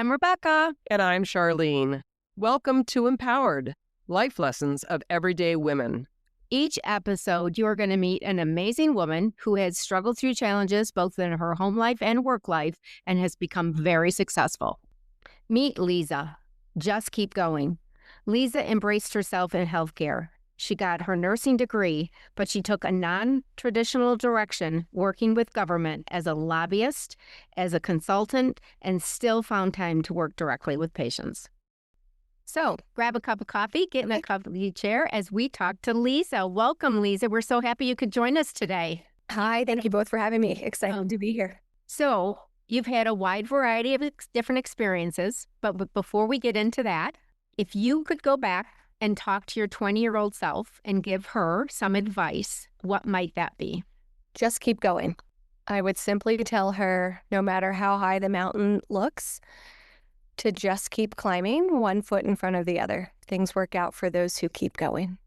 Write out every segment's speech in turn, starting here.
I'm Rebecca. And I'm Charlene. Welcome to Empowered, Life Lessons of Everyday Women. Each episode, you're going to meet an amazing woman who has struggled through challenges both in her home life and work life and has become very successful. Meet Leeza. Just keep going. Leeza embraced herself in healthcare. She got her nursing degree, but she took a non-traditional direction working with government as a lobbyist, as a consultant, and still found time to work directly with patients. So grab a cup of coffee, get in a comfy chair as we talk to Leeza. Welcome, Leeza. We're so happy you could join us today. Hi, thank you both for having me. Excited to be here. So you've had a wide variety of different experiences, but before we get into that, if you could go back and talk to your 20-year-old self and give her some advice, what might that be? Just keep going. I would simply tell her, no matter how high the mountain looks, to just keep climbing, one foot in front of the other. Things work out for those who keep going.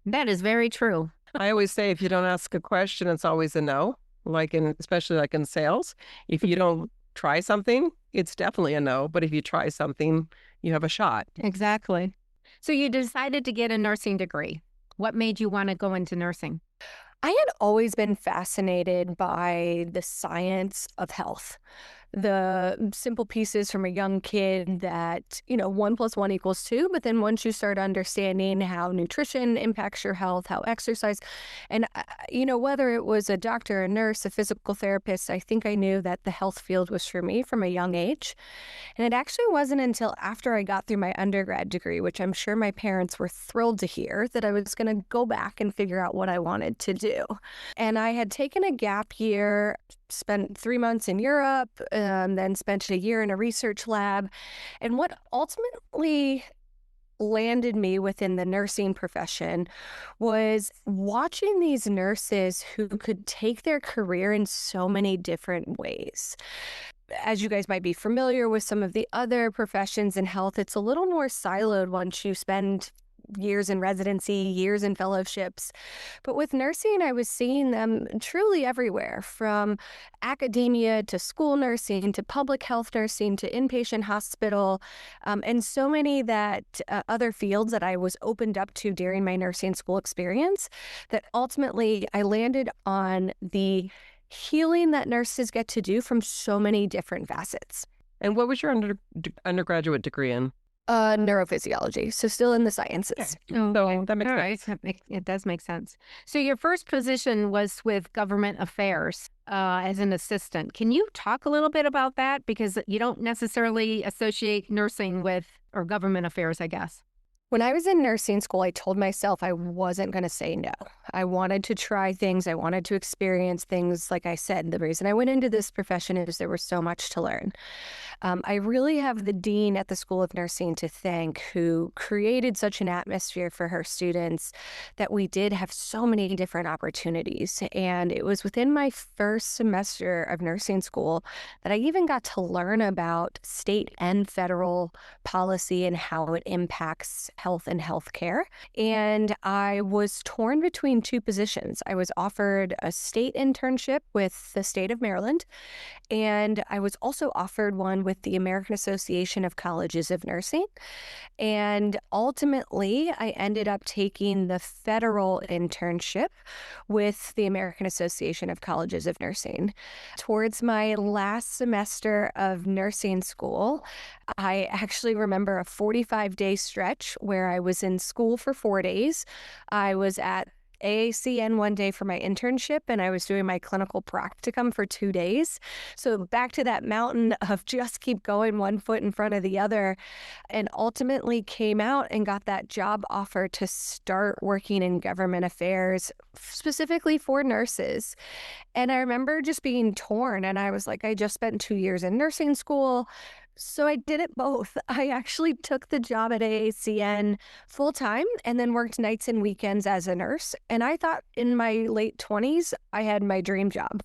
That is very true. I always say if you don't ask a question, it's always a no, especially in sales. If you don't try something, it's definitely a no. But if you try something, you have a shot. Exactly. So you decided to get a nursing degree. What made you want to go into nursing? I had always been fascinated by the science of health. The simple pieces from a young kid that, 1 + 1 = 2. But then once you start understanding how nutrition impacts your health, how exercise, and, whether it was a doctor, a nurse, a physical therapist, I think I knew that the health field was for me from a young age. And it actually wasn't until after I got through my undergrad degree, which I'm sure my parents were thrilled to hear, that I was going to go back and figure out what I wanted to do. And I had taken a gap year, spent 3 months in Europe, then spent a year in a research lab. And what ultimately landed me within the nursing profession was watching these nurses who could take their career in so many different ways. As you guys might be familiar with some of the other professions in health, it's a little more siloed once you spend years in residency, years in fellowships. But with nursing, I was seeing them truly everywhere, from academia to school nursing to public health nursing to inpatient hospital, and so many other fields that I was opened up to during my nursing school experience, that ultimately I landed on the healing that nurses get to do from so many different facets. And what was your undergraduate degree in? Neurophysiology, so still in the sciences. Oh, So that makes all sense. right. It does make sense. So your first position was with government affairs as an assistant. Can you talk a little bit about that? Because you don't necessarily associate nursing with, or government affairs, I guess. When I was in nursing school, I told myself I wasn't going to say no. I wanted to try things. I wanted to experience things. Like I said, the reason I went into this profession is there was so much to learn. I really have the dean at the School of Nursing to thank, who created such an atmosphere for her students that we did have so many different opportunities. And it was within my first semester of nursing school that I even got to learn about state and federal policy and how it impacts health and healthcare. And I was torn between two positions. I was offered a state internship with the state of Maryland, and I was also offered one with the American Association of Colleges of Nursing. And ultimately, I ended up taking the federal internship with the American Association of Colleges of Nursing. Towards my last semester of nursing school, I actually remember a 45-day stretch where I was in school for 4 days. I was at AACN one day for my internship, and I was doing my clinical practicum for 2 days. So back to that mountain of just keep going, one foot in front of the other, and ultimately came out and got that job offer to start working in government affairs, specifically for nurses. And I remember just being torn, and I was like, I just spent 2 years in nursing school. So I did it both. I actually took the job at AACN full time and then worked nights and weekends as a nurse. And I thought in my late 20s, I had my dream job.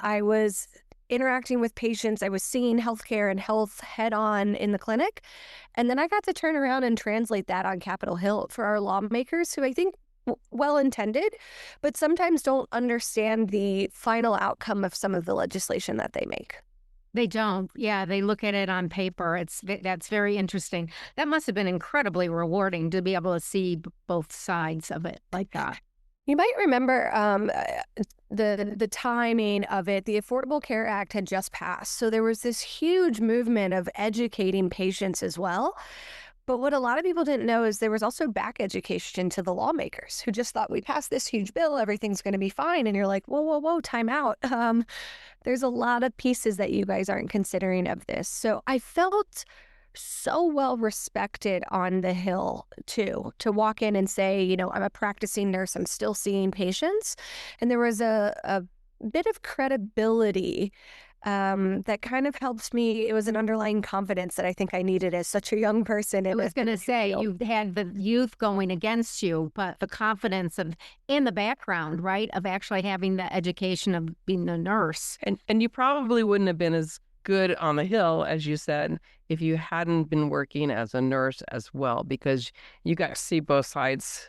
I was interacting with patients. I was seeing healthcare and health head on in the clinic. And then I got to turn around and translate that on Capitol Hill for our lawmakers, who I think well-intended, but sometimes don't understand the final outcome of some of the legislation that they make. They don't. Yeah, they look at it on paper. That's very interesting. That must have been incredibly rewarding to be able to see both sides of it like that. You might remember the timing of it. The Affordable Care Act had just passed, so there was this huge movement of educating patients as well. But what a lot of people didn't know is there was also back education to the lawmakers who just thought we passed this huge bill, everything's going to be fine, and you're like, whoa, whoa, whoa, time out. There's a lot of pieces that you guys aren't considering of this. So I felt so well respected on the Hill too, to walk in and say, I'm a practicing nurse, I'm still seeing patients. And there was a bit of credibility that kind of helped me. It was an underlying confidence that I think I needed as such a young person. I was going to say, you've had the youth going against you, but the confidence of in the background, right, of actually having the education of being a nurse. And you probably wouldn't have been as good on the Hill, as you said, if you hadn't been working as a nurse as well, because you got to see both sides.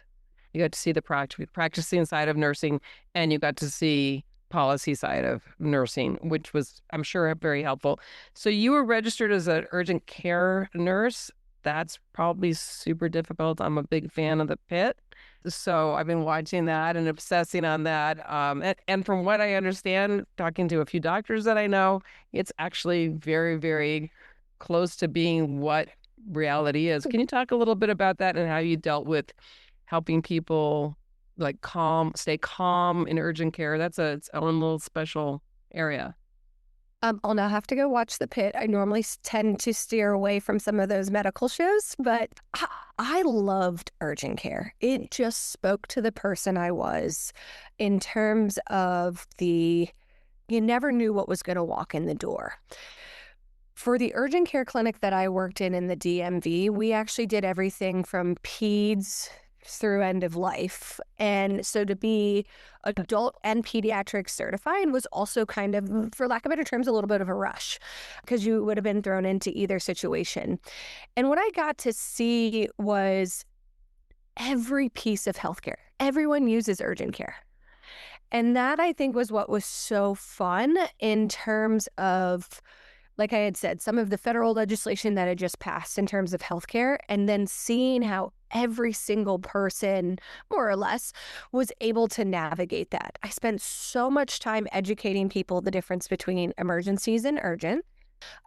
You got to see the practicing side of nursing, and you got to see policy side of nursing, which was, I'm sure, very helpful. So you were registered as an urgent care nurse. That's probably super difficult. I'm a big fan of the pit. So I've been watching that and obsessing on that. And from what I understand, talking to a few doctors that I know, it's actually very, very close to being what reality is. Can you talk a little bit about that and how you dealt with helping people like stay calm in urgent care? That's its own little special area. I'll now have to go watch The Pit. I normally tend to steer away from some of those medical shows, but I loved urgent care. It just spoke to the person I was in terms of you never knew what was going to walk in the door. For the urgent care clinic that I worked in the DMV, we actually did everything from peds through end of life. And so to be adult and pediatric certified was also kind of, for lack of better terms, a little bit of a rush because you would have been thrown into either situation. And what I got to see was every piece of healthcare. Everyone uses urgent care. And that, I think, was what was so fun in terms of, like I had said, some of the federal legislation that had just passed in terms of healthcare, and then seeing how every single person, more or less, was able to navigate that. I spent so much time educating people the difference between emergencies and urgent.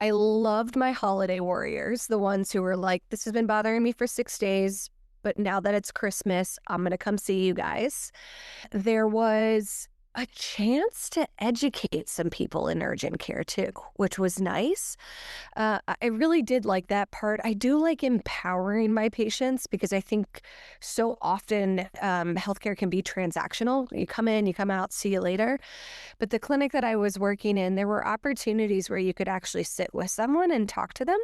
I loved my holiday warriors, the ones who were like, this has been bothering me for 6 days, but now that it's Christmas, I'm going to come see you guys. There was a chance to educate some people in urgent care too, which was nice. I really did like that part. I do like empowering my patients because I think so often healthcare can be transactional. You come in, you come out, see you later. But the clinic that I was working in, there were opportunities where you could actually sit with someone and talk to them.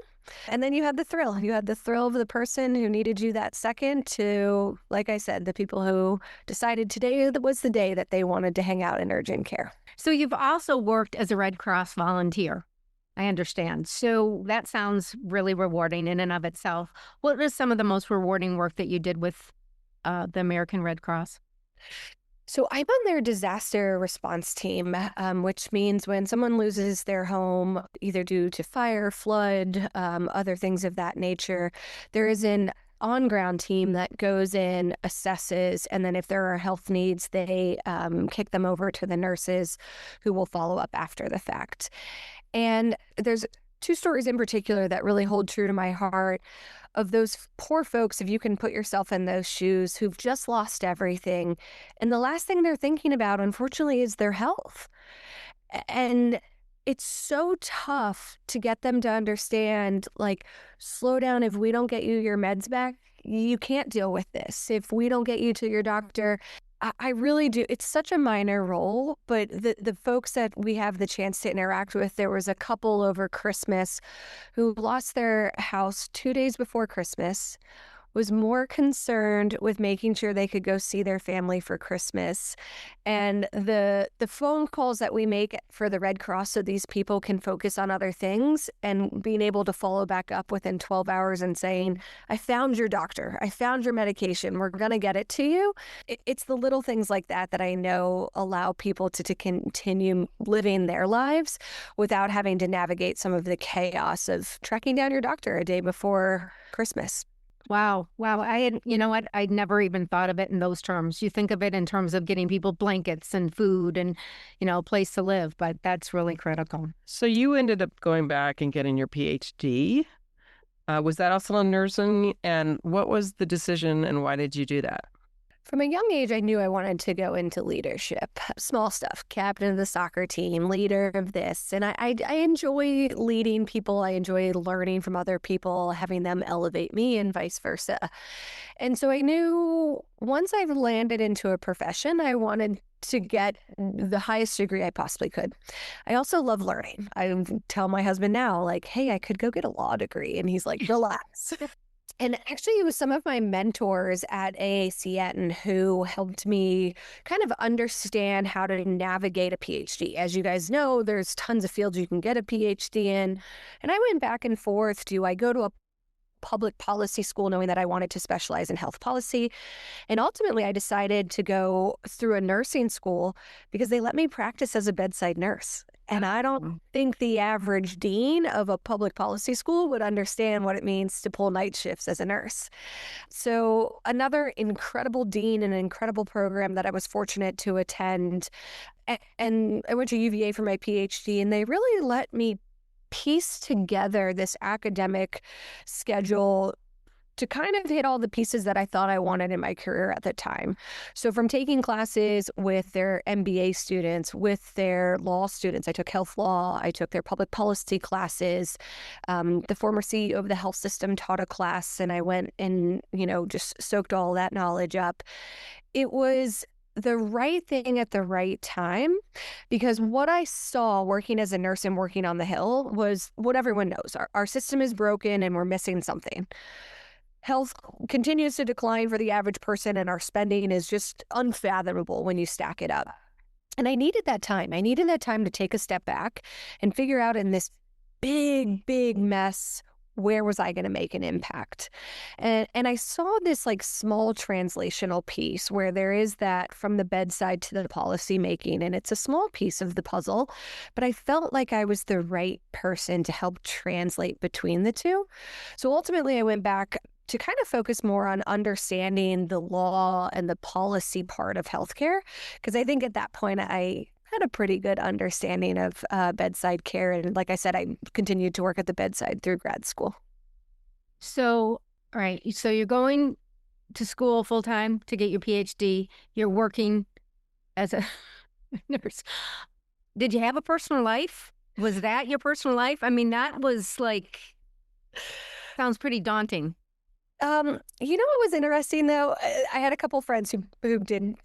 And then you had the thrill. You had the thrill of the person who needed you that second to, like I said, the people who decided today was the day that they wanted to hang out in urgent care. So you've also worked as a Red Cross volunteer. I understand. So that sounds really rewarding in and of itself. What was some of the most rewarding work that you did with the American Red Cross? So I'm on their disaster response team, which means when someone loses their home, either due to fire, flood, other things of that nature, there is an on-ground team that goes in, assesses, and then if there are health needs, they kick them over to the nurses who will follow up after the fact. And there's 2 stories in particular that really hold true to my heart of those poor folks, if you can put yourself in those shoes, who've just lost everything. And the last thing they're thinking about, unfortunately, is their health. And it's so tough to get them to understand, like, slow down. If we don't get you your meds back, you can't deal with this. If we don't get you to your doctor, I really do. It's such a minor role, but the folks that we have the chance to interact with, there was a couple over Christmas who lost their house 2 days before Christmas, was more concerned with making sure they could go see their family for Christmas. And the phone calls that we make for the Red Cross so these people can focus on other things, and being able to follow back up within 12 hours and saying, I found your doctor, I found your medication, we're going to get it to you. It's the little things like that that I know allow people to continue living their lives without having to navigate some of the chaos of tracking down your doctor a day before Christmas. Wow. Wow. You know what? I'd never even thought of it in those terms. You think of it in terms of getting people blankets and food and, a place to live, but that's really critical. So you ended up going back and getting your PhD. Was that also in nursing? And what was the decision and why did you do that? From a young age, I knew I wanted to go into leadership. Small stuff, captain of the soccer team, leader of this. And I enjoy leading people. I enjoy learning from other people, having them elevate me and vice versa. And so I knew once I've landed into a profession, I wanted to get the highest degree I possibly could. I also love learning. I tell my husband now, like, hey, I could go get a law degree. And he's like, relax. And actually, it was some of my mentors at AACN who helped me kind of understand how to navigate a PhD. As you guys know, there's tons of fields you can get a PhD in. And I went back and forth. Do I go to a public policy school knowing that I wanted to specialize in health policy? And ultimately, I decided to go through a nursing school because they let me practice as a bedside nurse. And I don't think the average dean of a public policy school would understand what it means to pull night shifts as a nurse. So another incredible dean and an incredible program that I was fortunate to attend. And I went to UVA for my PhD, and they really let me piece together this academic schedule to kind of hit all the pieces that I thought I wanted in my career at the time. So from taking classes with their MBA students, with their law students, I took health law, I took their public policy classes. The former CEO of the health system taught a class, and I went and, just soaked all that knowledge up. It was the right thing at the right time, because what I saw working as a nurse and working on the Hill was what everyone knows. Our system is broken and we're missing something. Health continues to decline for the average person, and our spending is just unfathomable when you stack it up. And I needed that time. I needed that time to take a step back and figure out, in this big, big mess, where was I going to make an impact? And I saw this small translational piece where there is that from the bedside to the policy making, and it's a small piece of the puzzle, but I felt like I was the right person to help translate between the two. So ultimately, I went back to kind of focus more on understanding the law and the policy part of healthcare, because I think at that point I had a pretty good understanding of bedside care. And like I said, I continued to work at the bedside through grad school. So, all right. So you're going to school full time to get your PhD. You're working as a nurse. Did you have a personal life? Was that your personal life? I mean, that was sounds pretty daunting. What was interesting though? I had a couple friends who did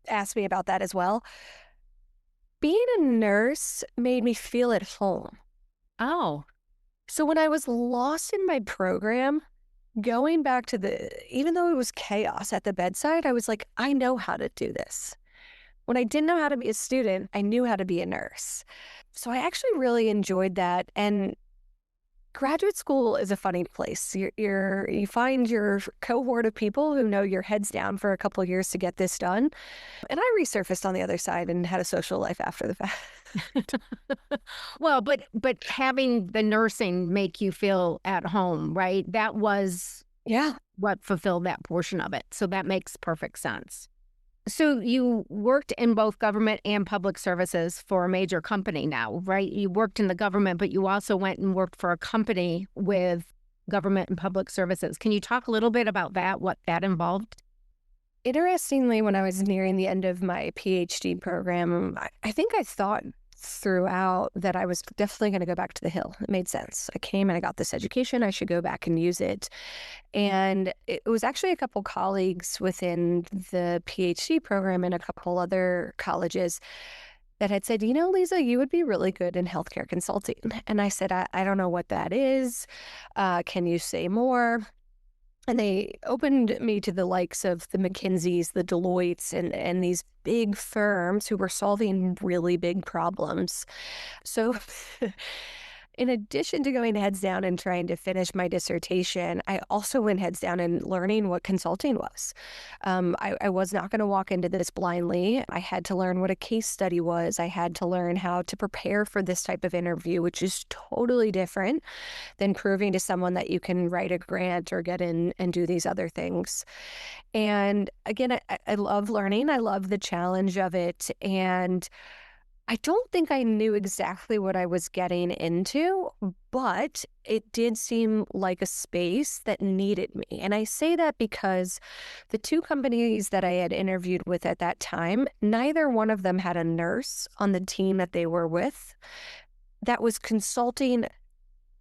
ask me about that as well. Being a nurse made me feel at home. Oh. So when I was lost in my program, going back to even though it was chaos at the bedside, I was like, I know how to do this. When I didn't know how to be a student, I knew how to be a nurse. So I actually really enjoyed that. And graduate school is a funny place. You find your cohort of people who know your head's down for a couple of years to get this done. And I resurfaced on the other side and had a social life after the fact. Well, but having the nursing make you feel at home, right? That was what fulfilled that portion of it. So that makes perfect sense. So you worked in both government and public services for a major company now, right? You worked in the government, but you also went and worked for a company with government and public services. Can you talk a little bit about that, what that involved? Interestingly, when I was nearing the end of my PhD program, I think I thought throughout that I was definitely going to go back to the Hill. It made sense. I came and I got this education. I should go back and use it. And it was actually a couple colleagues within the PhD program and a couple other colleges that had said, Leeza, you would be really good in healthcare consulting. And I said, I don't know what that is. Can you say more? And they opened me to the likes of the McKinseys, the Deloittes, and these big firms who were solving really big problems. So, in addition to going heads down and trying to finish my dissertation, I also went heads down and learning what consulting was. I was not going to walk into this blindly. I had to learn what a case study was. I had to learn how to prepare for this type of interview, which is totally different than proving to someone that you can write a grant or get in and do these other things. And again, I love learning. I love the challenge of it. And I don't think I knew exactly what I was getting into, but it did seem like a space that needed me. And I say that because the two companies that I had interviewed with at that time, neither one of them had a nurse on the team that they were with that was consulting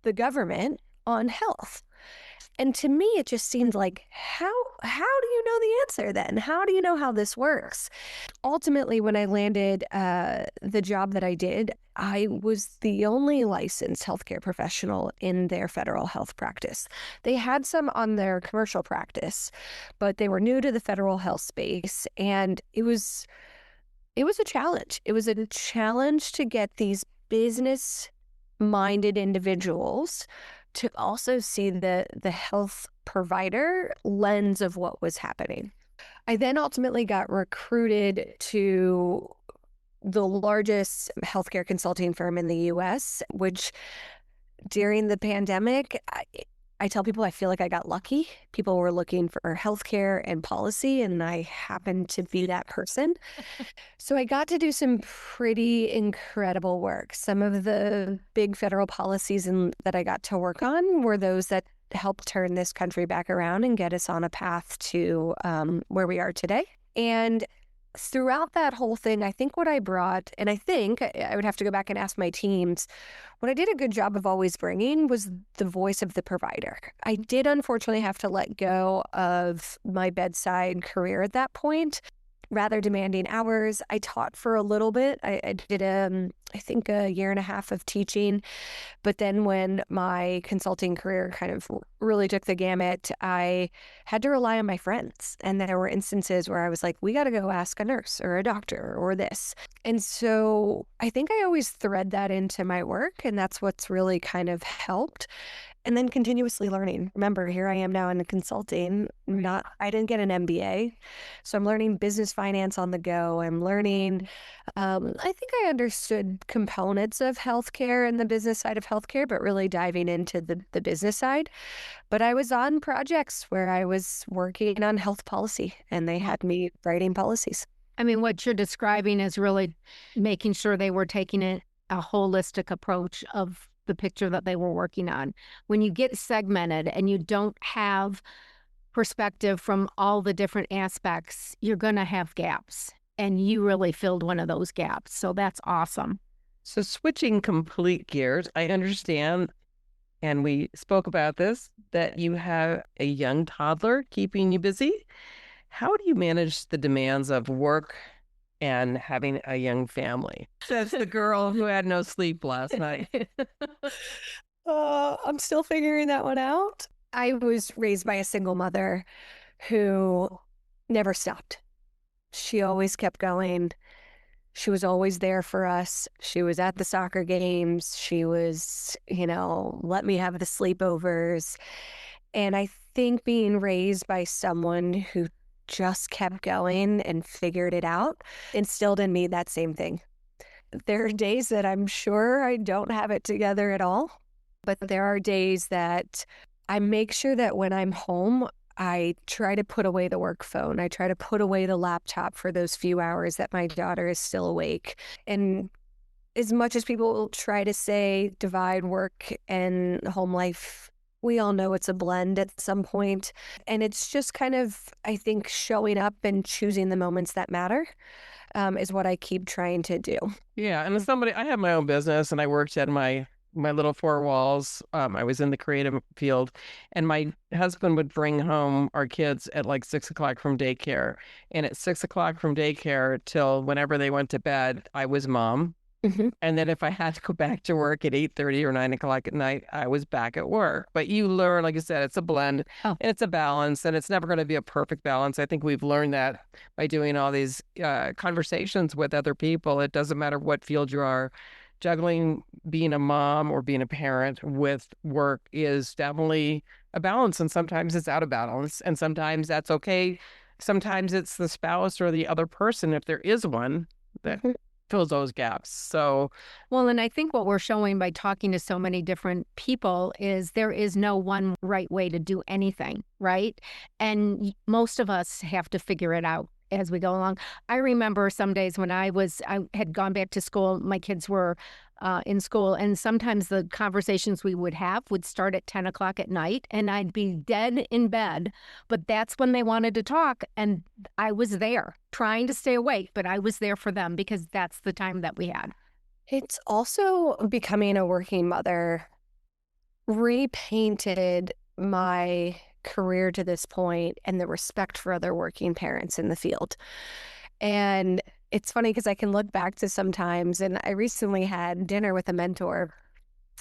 the government on health. And to me, it just seemed like, how do you know the answer then? How do you know how this works? Ultimately, when I landed the job that I did, I was the only licensed healthcare professional in their federal health practice. They had some on their commercial practice, but they were new to the federal health space. And it was a challenge. It was a challenge to get these business-minded individuals to also see the health provider lens of what was happening. I then ultimately got recruited to the largest healthcare consulting firm in the US, which during the pandemic, I tell people I feel like I got lucky. People were looking for healthcare and policy, and I happened to be that person. So I got to do some pretty incredible work. Some of the big federal policies that I got to work on were those that helped turn this country back around and get us on a path to where we are today. And throughout that whole thing, I think what I brought, and I think I would have to go back and ask my teams, what I did a good job of always bringing was the voice of the provider. I did unfortunately have to let go of my bedside career at that point. Rather demanding hours. I taught for a little bit. I did, I think, a year and a half of teaching. But then when my consulting career kind of really took the gamut, I had to rely on my friends. And there were instances where I was like, we got to go ask a nurse or a doctor or this. And so I think I always thread that into my work. And that's what's really kind of helped. And then continuously learning. Remember, here I am now in consulting. I didn't get an MBA. So I'm learning business finance on the go. I'm learning, I think I understood components of healthcare and the business side of healthcare, but really diving into the business side. But I was on projects where I was working on health policy, and they had me writing policies. I mean, what you're describing is really making sure they were taking a holistic approach of the picture that they were working on. When you get segmented and you don't have perspective from all the different aspects, you're going to have gaps. And you really filled one of those gaps. So that's awesome. So switching complete gears, I understand, and we spoke about this, that you have a young toddler keeping you busy. How do you manage the demands of work and having a young family? Says the girl who had no sleep last night. I'm still figuring that one out. I was raised by a single mother who never stopped. She always kept going. She was always there for us. She was at the soccer games. She was, let me have the sleepovers. And I think being raised by someone who just kept going and figured it out instilled in me that same thing. There are days that I'm sure I don't have it together at all, but there are days that I make sure that when I'm home, I try to put away the work phone. I try to put away the laptop for those few hours that my daughter is still awake. And as much as people try to say divide work and home life, we all know it's a blend at some point. And it's just kind of, I think, showing up and choosing the moments that matter is what I keep trying to do. Yeah. And as somebody, I have my own business and I worked at my little four walls. I was in the creative field, and my husband would bring home our kids at like 6 o'clock from daycare. And at 6 o'clock from daycare till whenever they went to bed, I was mom. Mhm. And then if I had to go back to work at 8:30 or 9 o'clock at night, I was back at work. But you learn, like I said, it's a blend Oh. and it's a balance, and it's never going to be a perfect balance. I think we've learned that by doing all these conversations with other people. It doesn't matter what field you are. Juggling being a mom or being a parent with work is definitely a balance. And sometimes it's out of balance. And sometimes that's okay. Sometimes it's the spouse or the other person, if there is one, that Mhm. fills those gaps. So Well, and I think what we're showing by talking to so many different people is there is no one right way to do anything, right? And most of us have to figure it out as we go along. I remember some days when I had gone back to school, my kids were in school, and sometimes the conversations we would have would start at 10 o'clock at night, and I'd be dead in bed. But that's when they wanted to talk, and I was there trying to stay awake, but I was there for them because that's the time that we had. It's also becoming a working mother repainted my career to this point and the respect for other working parents in the field. And it's funny because I can look back to sometimes, and I recently had dinner with a mentor.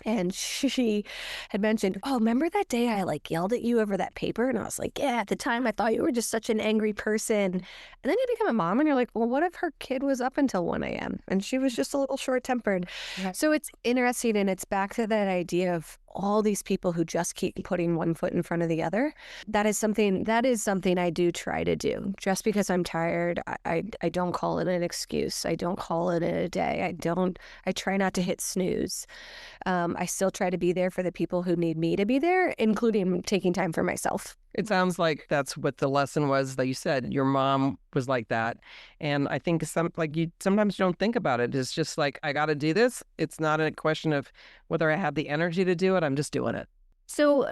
And she had mentioned, "Oh, remember that day I like yelled at you over that paper?" And I was like, "Yeah, at the time I thought you were just such an angry person." And then you become a mom and you're like, "Well, what if her kid was up until 1 a.m. and she was just a little short-tempered?" Right. So it's interesting, and it's back to that idea of all these people who just keep putting one foot in front of the other. That is something I do try to do. Just because I'm tired, I don't call it an excuse. I don't call it a day. I try not to hit snooze. I still try to be there for the people who need me to be there, including taking time for myself. it sounds like that's what the lesson was that you said. Your mom was like that. And I think you sometimes don't think about it. It's just like, I got to do this. It's not a question of whether I have the energy to do it. I'm just doing it. So,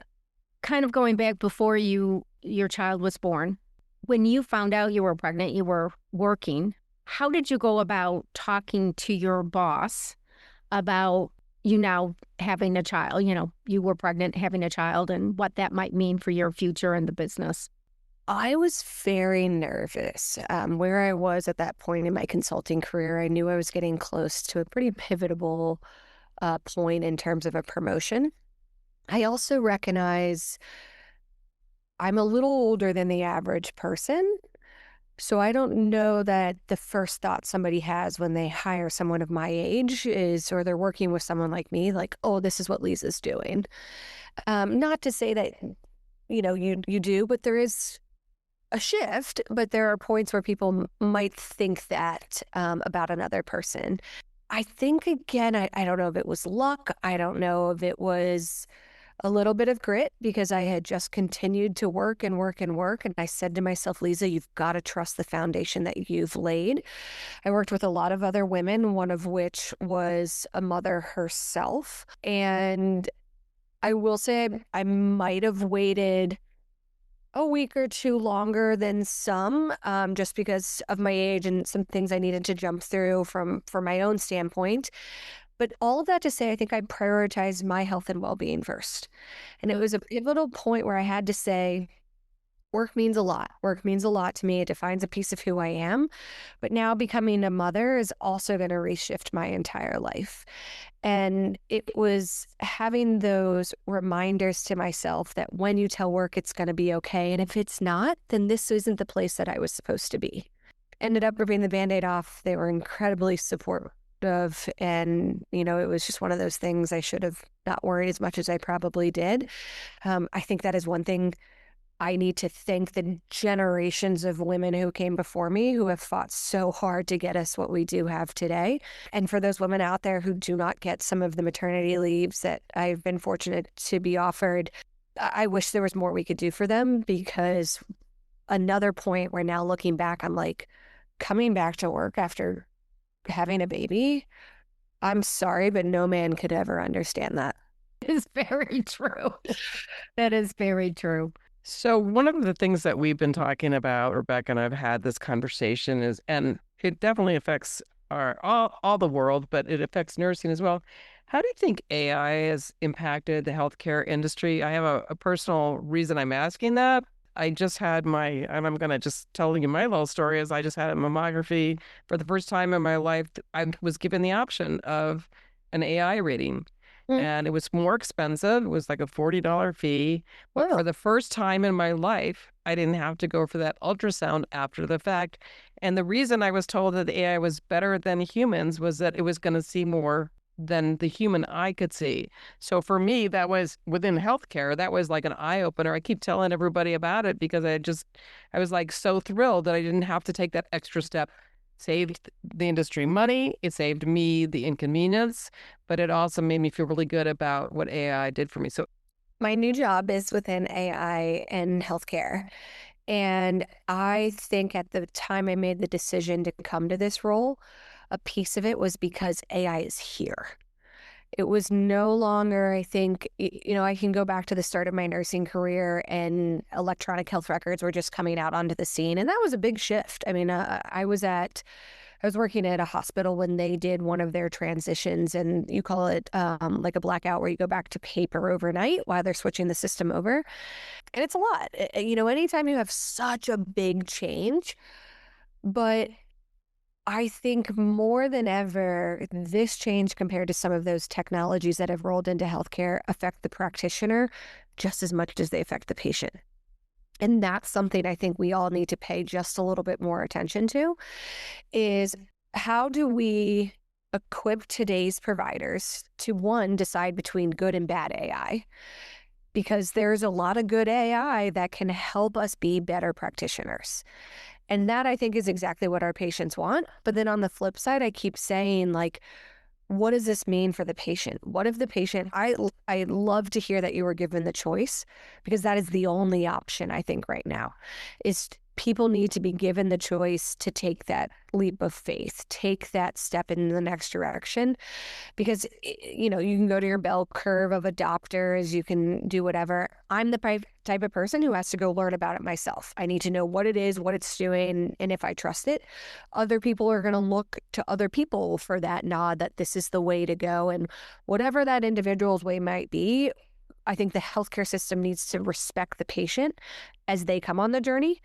kind of going back before your child was born, when you found out you were pregnant, you were working. How did you go about talking to your boss about you now having a child? You know, you were pregnant, having a child, and what that might mean for your future in the business. I was very nervous. Where I was at that point in my consulting career, I knew I was getting close to a pretty pivotal point in terms of a promotion. I also recognize I'm a little older than the average person. So I don't know that the first thought somebody has when they hire someone of my age is, or they're working with someone like me, like, "Oh, this is what Lisa's doing." Not to say that, you do, but there is a shift, but there are points where people might think that about another person. I think, again, I don't know if it was luck. I don't know if it was a little bit of grit because I had just continued to work and work and work. And I said to myself, "Leeza, you've got to trust the foundation that you've laid." I worked with a lot of other women, one of which was a mother herself. And I will say I might have waited a week or two longer than some, just because of my age and some things I needed to jump through from my own standpoint. But all of that to say, I think I prioritized my health and well-being first. And it was a pivotal point where I had to say, work means a lot. Work means a lot to me. It defines a piece of who I am. But now becoming a mother is also going to reshift my entire life. And it was having those reminders to myself that when you tell work it's going to be okay, and if it's not, then this isn't the place that I was supposed to be. Ended up ripping the Band-Aid off. They were incredibly supportive. And, it was just one of those things. I should have not worried as much as I probably did. I think that is one thing I need to thank the generations of women who came before me who have fought so hard to get us what we do have today. And for those women out there who do not get some of the maternity leaves that I've been fortunate to be offered, I wish there was more we could do for them, because another point where now looking back, I'm like, coming back to work after having a baby, I'm sorry, but no man could ever understand that. It is very true. That is very true. So one of the things that we've been talking about, Rebecca and I've had this conversation is, and it definitely affects all the world, but it affects nursing as well. How do you think AI has impacted the healthcare industry? I have a personal reason I'm asking that. I just had and I'm going to just tell you my little story, is I just had a mammography for the first time in my life. I was given the option of an AI reading. And it was more expensive. It was like a $40 fee. But for the first time in my life, I didn't have to go for that ultrasound after the fact. And the reason I was told that the AI was better than humans was that it was going to see more than the human eye could see. So for me, that was within healthcare, that was like an eye opener. I keep telling everybody about it because I was like so thrilled that I didn't have to take that extra step. Saved the industry money. It saved me the inconvenience, but it also made me feel really good about what AI did for me. So my new job is within AI and healthcare. And I think at the time I made the decision to come to this role, a piece of it was because AI is here. It was no longer, I think, I can go back to the start of my nursing career and electronic health records were just coming out onto the scene. And that was a big shift. I mean, I was working at a hospital when they did one of their transitions, and you call it like a blackout, where you go back to paper overnight while they're switching the system over. And it's a lot. Anytime you have such a big change, but I think more than ever, this change compared to some of those technologies that have rolled into healthcare affect the practitioner just as much as they affect the patient. And that's something I think we all need to pay just a little bit more attention to, is how do we equip today's providers to, one, decide between good and bad AI? Because there's a lot of good AI that can help us be better practitioners. And that, I think, is exactly what our patients want. But then on the flip side, I keep saying, like, what does this mean for the patient? What if the patient, I love to hear that you were given the choice, because that is the only option, I think, right now, is people need to be given the choice to take that leap of faith, take that step in the next direction. Because, you can go to your bell curve of adopters, you can do whatever. I'm the type of person who has to go learn about it myself. I need to know what it is, what it's doing, and if I trust it. Other people are going to look to other people for that nod that this is the way to go. And whatever that individual's way might be, I think the healthcare system needs to respect the patient as they come on the journey.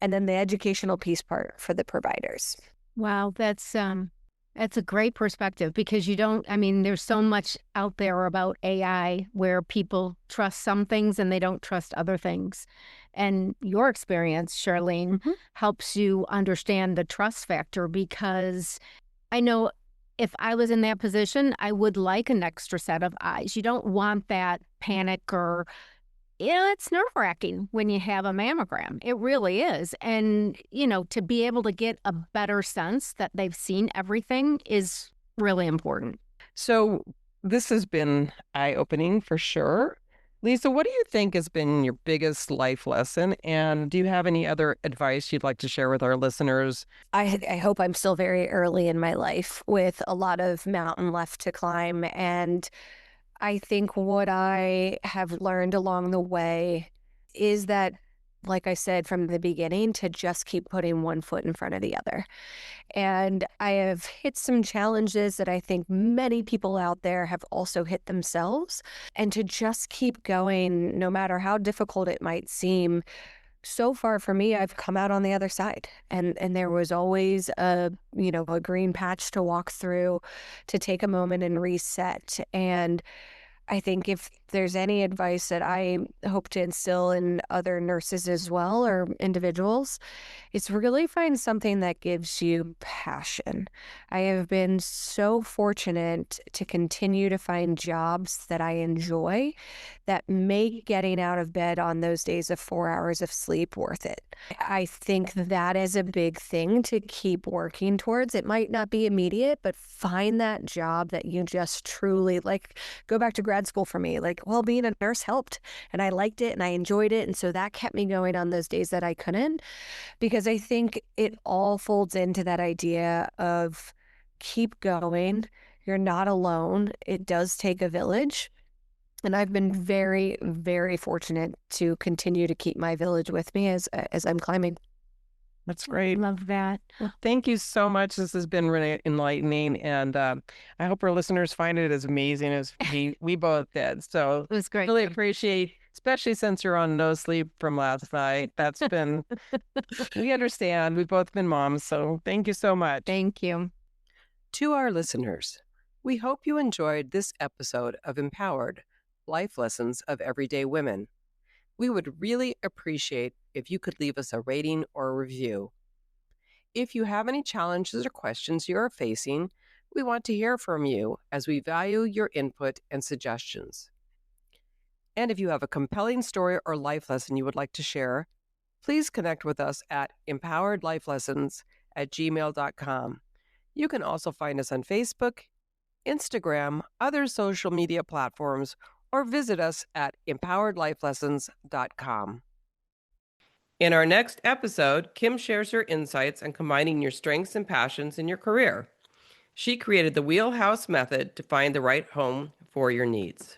And then the educational piece part for the providers. Wow, that's a great perspective, because there's so much out there about AI where people trust some things and they don't trust other things. And your experience, Charlene, helps you understand the trust factor, because I know if I was in that position, I would like an extra set of eyes. You don't want that panic or it's nerve-wracking when you have a mammogram. It really is. And, to be able to get a better sense that they've seen everything is really important. So this has been eye-opening for sure. Leeza, what do you think has been your biggest life lesson? And do you have any other advice you'd like to share with our listeners? I hope I'm still very early in my life with a lot of mountain left to climb. And I think what I have learned along the way is that, like I said from the beginning, to just keep putting one foot in front of the other. And I have hit some challenges that I think many people out there have also hit themselves. And to just keep going, no matter how difficult it might seem. So far for me, I've come out on the other side, and there was always a green patch to walk through, to take a moment and reset. And I think if there's any advice that I hope to instill in other nurses as well, or individuals, it's really find something that gives you passion. I have been so fortunate to continue to find jobs that I enjoy that make getting out of bed on those days of 4 hours of sleep worth it. I think that is a big thing to keep working towards. It might not be immediate, but find that job that you just truly like. Go back to grad school for me. Being a nurse helped, and I liked it and I enjoyed it. And so that kept me going on those days that I couldn't, because I think it all folds into that idea of keep going. You're not alone. It does take a village. And I've been very, very fortunate to continue to keep my village with me as I'm climbing. That's great. Love that. Well, thank you so much. This has been really enlightening, and I hope our listeners find it as amazing as we both did. So It was great. Really appreciate especially since you're on no sleep from last night. That's been, we understand. We've both been moms, so thank you so much. Thank you. To our listeners, we hope you enjoyed this episode of Empowered Life Lessons of Everyday Women. We would really appreciate if you could leave us a rating or a review. If you have any challenges or questions you are facing, we want to hear from you as we value your input and suggestions. And if you have a compelling story or life lesson you would like to share, please connect with us at empoweredlifelessons@gmail.com. You can also find us on Facebook, Instagram, other social media platforms, or visit us at empoweredlifelessons.com. In our next episode, Kim shares her insights on combining your strengths and passions in your career. She created the Wheelhouse Method to find the right home for your needs.